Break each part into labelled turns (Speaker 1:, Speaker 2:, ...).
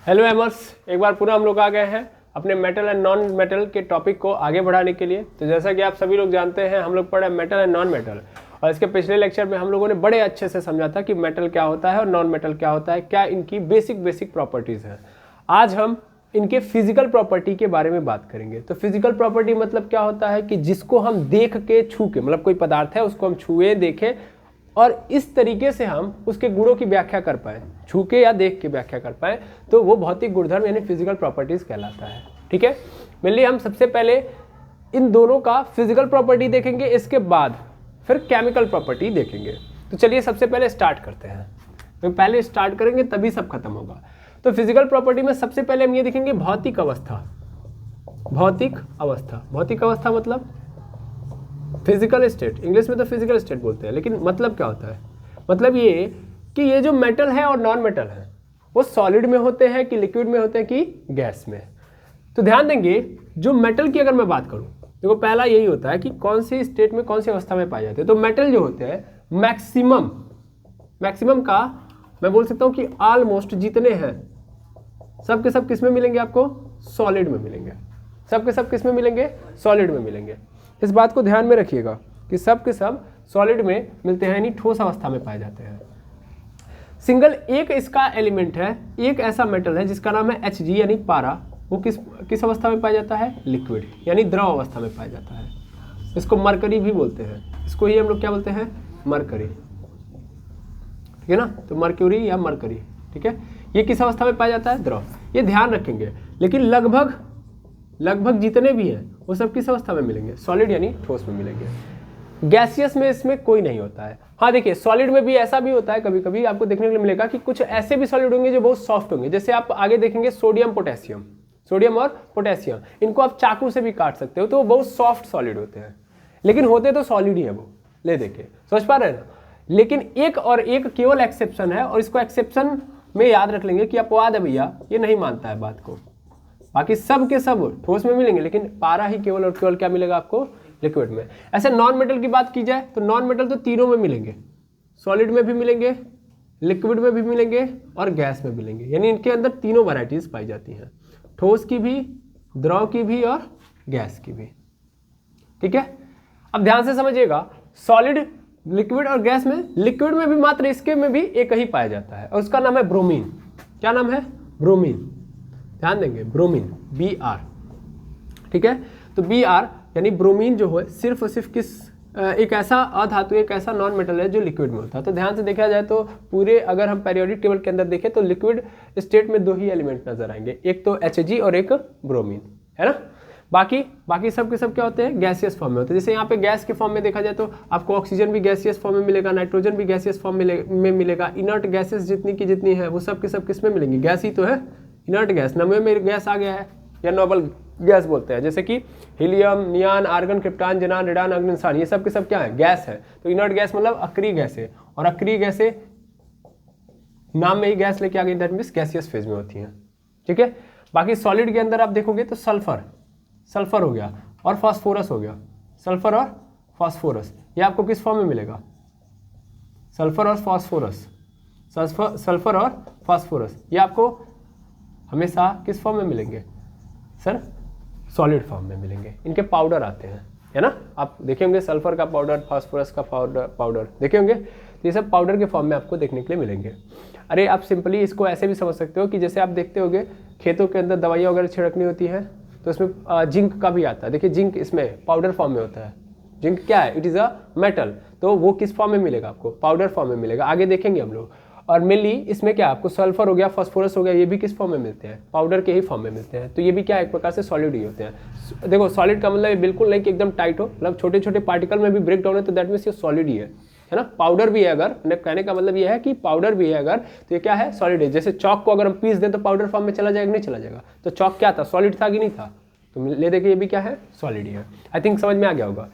Speaker 1: Hello एमर्स, एक बार पुनः हम लोग आ गए हैं अपने मेटल एंड नॉन मेटल के टॉपिक को आगे बढ़ाने के लिए। तो जैसा कि आप सभी लोग जानते हैं, हम लोग पढ़े मेटल एंड नॉन मेटल, और इसके पिछले लेक्चर में हम लोगों ने बड़े अच्छे से समझा था कि मेटल क्या होता है और नॉन मेटल क्या होता है, क्या इनकी बेसिक प्रॉपर्टीज़ हैं। आज हम इनके फिजिकल प्रॉपर्टी के बारे में बात करेंगे। तो फिजिकल प्रॉपर्टी मतलब क्या होता है कि जिसको हम देख के छू के, मतलब कोई पदार्थ है उसको हम छुए देखें और इस तरीके से हम उसके गुणों की व्याख्या कर पाए, छू के या देख के व्याख्या कर पाए, तो वो भौतिक गुणधर्म यानी फिजिकल प्रॉपर्टीज कहलाता है। ठीक है, मेनली हम सबसे पहले इन दोनों का फिजिकल प्रॉपर्टी देखेंगे, इसके बाद फिर केमिकल प्रॉपर्टी देखेंगे। तो चलिए सबसे पहले स्टार्ट करते हैं। तो पहले स्टार्ट करेंगे तभी सब खत्म होगा। तो फिजिकल प्रॉपर्टी में सबसे पहले हम ये देखेंगे भौतिक अवस्था। भौतिक अवस्था मतलब फिजिकल स्टेट, इंग्लिश में तो फिजिकल स्टेट बोलते हैं, लेकिन मतलब क्या होता है? मतलब ये कि ये जो मेटल है और नॉन मेटल है वो सॉलिड में होते हैं कि लिक्विड में होते हैं कि गैस में। तो ध्यान देंगे, जो मेटल की अगर मैं बात करूं, देखो पहला यही होता है कि कौन सी स्टेट में कौन सी अवस्था में पाए जाते हैं। तो मेटल जो होते हैं मैक्सिमम का मैं बोल सकता हूं कि ऑलमोस्ट जितने हैं सब के सब किस में मिलेंगे आपको? सॉलिड में मिलेंगे। सब के सब किस में मिलेंगे? सॉलिड में मिलेंगे। इस बात को ध्यान में रखिएगा कि सब के सब सॉलिड में मिलते हैं, यानी ठोस अवस्था में पाए जाते हैं। सिंगल एक इसका एलिमेंट है, एक ऐसा मेटल है जिसका नाम है Hg यानी पारा। वो किस अवस्था में पाया जाता है? लिक्विड यानी द्रव अवस्था में पाया जाता है। इसको मरकरी भी बोलते हैं, इसको ही हम लोग क्या बोलते हैं? मरकरी। ठीक है ना, तो मर्क्यूरी या मरकरी। ठीक है, ये किस अवस्था में पाया जाता है? द्रव। ये ध्यान रखेंगे, लेकिन लगभग जितने भी हैं वो सब किस अवस्था में मिलेंगे? सॉलिड यानी ठोस में मिलेंगे। गैसियस में इसमें कोई नहीं होता है। हाँ देखिए, सॉलिड में भी ऐसा भी होता है, कभी कभी आपको देखने के लिए मिलेगा कि कुछ ऐसे भी सॉलिड होंगे जो बहुत सॉफ्ट होंगे। जैसे आप आगे देखेंगे सोडियम और पोटेशियम, इनको आप चाकू से भी काट सकते हो, तो वो बहुत सॉफ्ट सॉलिड होते हैं, लेकिन होते तो सॉलिड ही है वो। ले देखिए, समझ पा रहे हैं ना? लेकिन एक केवल एक्सेप्शन है, और इसको एक्सेप्शन में याद रख लेंगे कि अपवाद है भैया, ये नहीं मानता है बात को। बाकी सब के सब ठोस में मिलेंगे, लेकिन पारा ही केवल और केवल क्या मिलेगा आपको? लिक्विड में। ऐसे नॉन मेटल की बात की जाए तो नॉन मेटल तो तीनों में मिलेंगे, सॉलिड में भी मिलेंगे, लिक्विड में भी मिलेंगे और गैस में मिलेंगे। यानी इनके अंदर तीनों वैरायटीज पाई जाती हैं, ठोस की भी, द्रव की भी और गैस की भी। ठीक है, अब ध्यान से समझिएगा, सॉलिड, लिक्विड और गैस में, लिक्विड में भी मात्र इसके में भी एक ही पाया जाता है और उसका नाम है ब्रोमीन। क्या नाम है? ब्रोमीन। ध्यान देंगे, ब्रोमीन, Br। ठीक है, तो Br यानी ब्रोमीन जो है सिर्फ और सिर्फ एक ऐसा अधातु, एक ऐसा नॉन मेटल है जो लिक्विड में होता है। तो ध्यान से देखा जाए तो पूरे अगर हम पेरियोडिक टेबल के अंदर देखें तो लिक्विड स्टेट में दो ही एलिमेंट नजर आएंगे, एक तो Hg और एक ब्रोमीन, है ना। बाकी सब के सब क्या होते हैं? गैसियस फॉर्म में होते हैं। जैसे यहाँ पे गैस के फॉर्म में देखा जाए तो आपको ऑक्सीजन भी गैसियस फॉर्म में मिलेगा, नाइट्रोजन भी गैसियस फॉर्म में मिलेगा। इनर्ट गैसेस जितनी की जितनी है वो सब के सब किस में मिलेंगी? गैस ही तो है, इनर्ट गैस। नमूने में गैस आ गया है या नोबल गैस बोलते हैं, जैसे कि हीलियम, नियान, आर्गन, क्रिप्टॉन, जेनान, रेडान, अग्निसान, ये सब के सब क्या है? गैस है। तो इनर्ट गैस मतलब अक्रिय गैसें, और अक्रिय गैसें नाम में ही गैस लेके आ गई, दैट मींस गैसियस फेज में होती हैं। ठीक है, बाकी सॉलिड के अंदर आप देखोगे तो सल्फर हो गया और फास्फोरस हो गया। सल्फर और फास्फोरस ये आपको किस फॉर्म में मिलेगा? सल्फर और फास्फोरस ये आपको हमेशा किस फॉर्म में मिलेंगे सर? सॉलिड फॉर्म में मिलेंगे। इनके पाउडर आते हैं, है ना, आप देखे होंगे सल्फर का पाउडर, फास्फोरस का पाउडर देखे होंगे। तो ये सब पाउडर के फॉर्म में आपको देखने के लिए मिलेंगे। अरे आप सिंपली इसको ऐसे भी समझ सकते हो कि जैसे आप देखते होंगे खेतों के अंदर दवाइयाँ वगैरह छिड़कनी होती है तो इसमें जिंक का भी आता है। देखिए जिंक इसमें पाउडर फॉर्म में होता है। जिंक क्या है? It is a metal. तो वो किस फॉर्म में मिलेगा आपको? पाउडर फॉर्म में मिलेगा, आगे देखेंगे हम लोग। और मेनली इसमें क्या आपको सल्फर हो गया, फास्फोरस हो गया, ये भी किस फॉर्म में मिलते हैं? पाउडर के ही फॉर्म में मिलते हैं। तो ये भी क्या एक प्रकार से सॉलिड ही होते हैं। देखो सॉलिड का मतलब ये बिल्कुल नहीं कि एकदम टाइट हो, मतलब छोटे छोटे पार्टिकल में भी ब्रेक डाउन है तो दैट मीन्स ये सॉलिड ही है ना। पाउडर भी है, अगर कहने का मतलब ये है कि पाउडर भी है अगर, तो ये क्या है? सॉलिड है। जैसे चौक को अगर हम पीस दें तो पाउडर फॉर्म में चला जाएगा, नहीं चला जाएगा? तो चौक क्या था? सॉलिड था कि नहीं था? तो ले देखिए ये भी क्या है? सॉलिड ही है। आई थिंक समझ में आ गया होगा।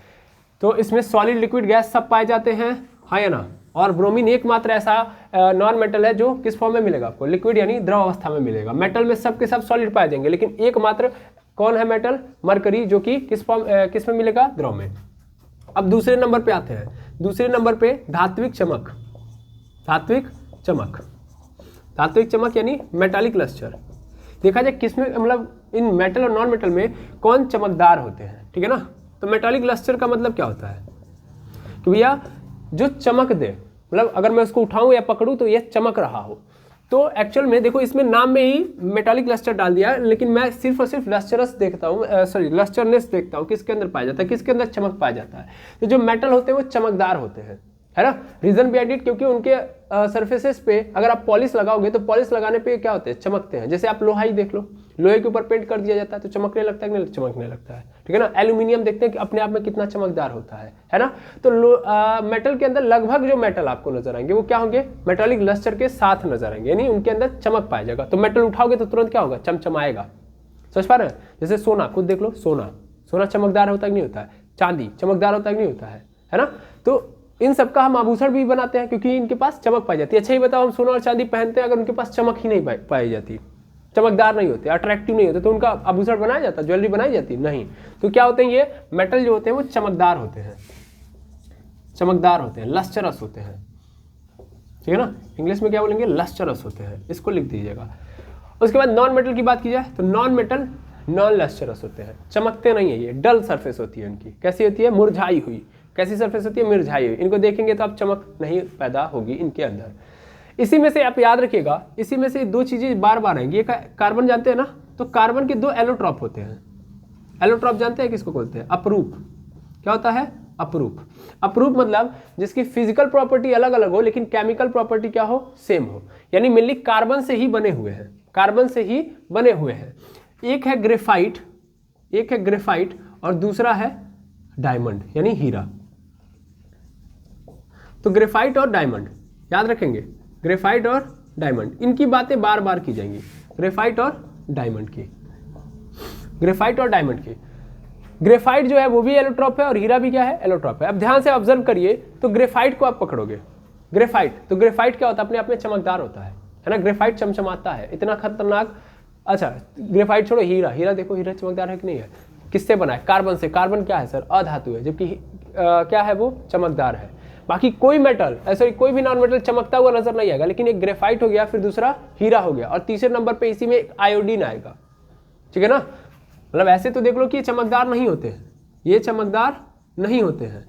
Speaker 1: तो इसमें सॉलिड, लिक्विड, गैस सब पाए जाते हैं, हाँ या ना। और ब्रोमीन एकमात्र ऐसा नॉन मेटल है जो किस फॉर्म में मिलेगा आपको? लिक्विड यानी द्रव अवस्था में मिलेगा। मेटल में सब के सब सॉलिड पाए जाएंगे, लेकिन एकमात्र कौन है मेटल? मरकरी, जो कि किस में मिलेगा? द्रव में। अब दूसरे नंबर पे आते हैं। दूसरे नंबर पे धात्विक चमक यानी मेटालिक लस्टर। देखा जाए किस में, मतलब इन मेटल और नॉन मेटल में कौन चमकदार होते हैं, ठीक है ना। तो मेटालिक लस्टर का मतलब क्या होता है कि भैया जो चमक दे, मतलब अगर मैं उसको उठाऊं या पकड़ूं तो ये चमक रहा हो। तो एक्चुअल में देखो इसमें नाम में ही मेटालिक लस्टर डाल दिया है, लेकिन मैं सिर्फ और सिर्फ लस्टरस देखता हूँ, सॉरी लस्टरनेस देखता हूँ, किसके अंदर पाया जाता है, किसके अंदर चमक पाया जाता है। तो जो मेटल होते हैं वो चमकदार होते हैं, है ना। रीजन बिहाइंड इट, क्योंकि उनके सरफेसेस पे अगर आप पॉलिश लगाओगे तो पॉलिश लगाने पे क्या होते हैं, चमकते हैं। जैसे आप लोहा ही देख लो, लोहे के ऊपर पेंट कर दिया जाता है तो चमकने लगता है कि नहीं, चमकने लगता है, ठीक है ना। एल्यूमिनियम देखते हैं कि अपने आप में कितना चमकदार होता है ना। तो मेटल के अंदर लगभग जो मेटल आपको नजर आएंगे वो क्या होंगे, मेटालिक लस्टर के साथ नजर आएंगे, यानी उनके अंदर चमक पाया जाएगा। तो मेटल उठाओगे तो तुरंत क्या होगा, चमचमाएगा। समझ पा रहे हैं। जैसे सोना, खुद देख लो, सोना चमकदार होता है कि नहीं होता है, चांदी चमकदार होता है कि नहीं होता है ना। तो इन सब का हम आभूषण भी बनाते हैं क्योंकि इनके पास चमक पाई जाती है। अच्छा ही बताओ, हम सोना और चांदी पहनते हैं, अगर उनके पास चमक ही नहीं पाई जाती, चमकदार नहीं होते, अट्रैक्टिव नहीं होते, तो उनका आभूषण बनाया जाता, ज्वेलरी बनाई जाती नहीं। तो क्या होते हैं, ये मेटल जो होते हैं वो चमकदार होते हैं, चमकदार होते हैं, लस्टरस होते हैं, ठीक है ना। इंग्लिश में क्या बोलेंगे, लस्टरस होते हैं, इसको लिख दीजिएगा। उसके बाद नॉन मेटल की बात की जाए तो नॉन मेटल नॉन लस्टरस होते हैं, चमकते नहीं है, ये डल सरफेस होती है इनकी। कैसी होती है, मुरझाई हुई। कैसी सरफेस होती है, मुरझाई हुई। इनको देखेंगे तो आप चमक नहीं पैदा होगी इनके अंदर। इसी में से आप याद रखिएगा, इसी में से दो चीजें बार बार आएंगी। कार्बन जानते हैं ना, तो कार्बन के दो एलोट्रॉप होते हैं। एलोट्रॉप जानते हैं किसको बोलते हैं, अपरूप। क्या होता है, अपरूप। अपरूप मतलब जिसकी फिजिकल प्रॉपर्टी अलग अलग हो लेकिन केमिकल प्रॉपर्टी क्या हो, सेम हो। यानी मेनली कार्बन से ही बने हुए हैं, कार्बन से ही बने हुए हैं। एक है ग्रेफाइट और दूसरा है डायमंड यानी हीरा। तो ग्रेफाइट और डायमंड याद रखेंगे, ग्रेफाइट और डायमंड, इनकी बातें बार बार की जाएंगी। ग्रेफाइट और डायमंड की, ग्रेफाइट और डायमंड की। ग्रेफाइट जो है वो भी एलोट्रॉप है और हीरा भी क्या है, एलोट्रॉप है। अब ध्यान से ऑब्जर्व करिए, तो ग्रेफाइट को आप पकड़ोगे, ग्रेफाइट, तो ग्रेफाइट क्या होता है, अपने आप में चमकदार होता है ना। ग्रेफाइट चमचमाता है, इतना खतरनाक। अच्छा ग्रेफाइट छोड़ो, हीरा देखो, हीरा चमकदार है कि नहीं है, किससे बना है, कार्बन से। कार्बन क्या है सर, अधातु है, जबकि क्या है वो, चमकदार है। बाकी कोई मेटल, ऐसे कोई भी नॉन मेटल चमकता हुआ नजर नहीं आएगा, लेकिन एक ग्रेफाइट हो गया, फिर दूसरा हीरा हो गया, और तीसरे नंबर पे इसी में एक आयोडीन आएगा, ठीक है ना। मतलब ऐसे तो देख लो कि ये चमकदार नहीं होते हैं, ये चमकदार नहीं होते हैं,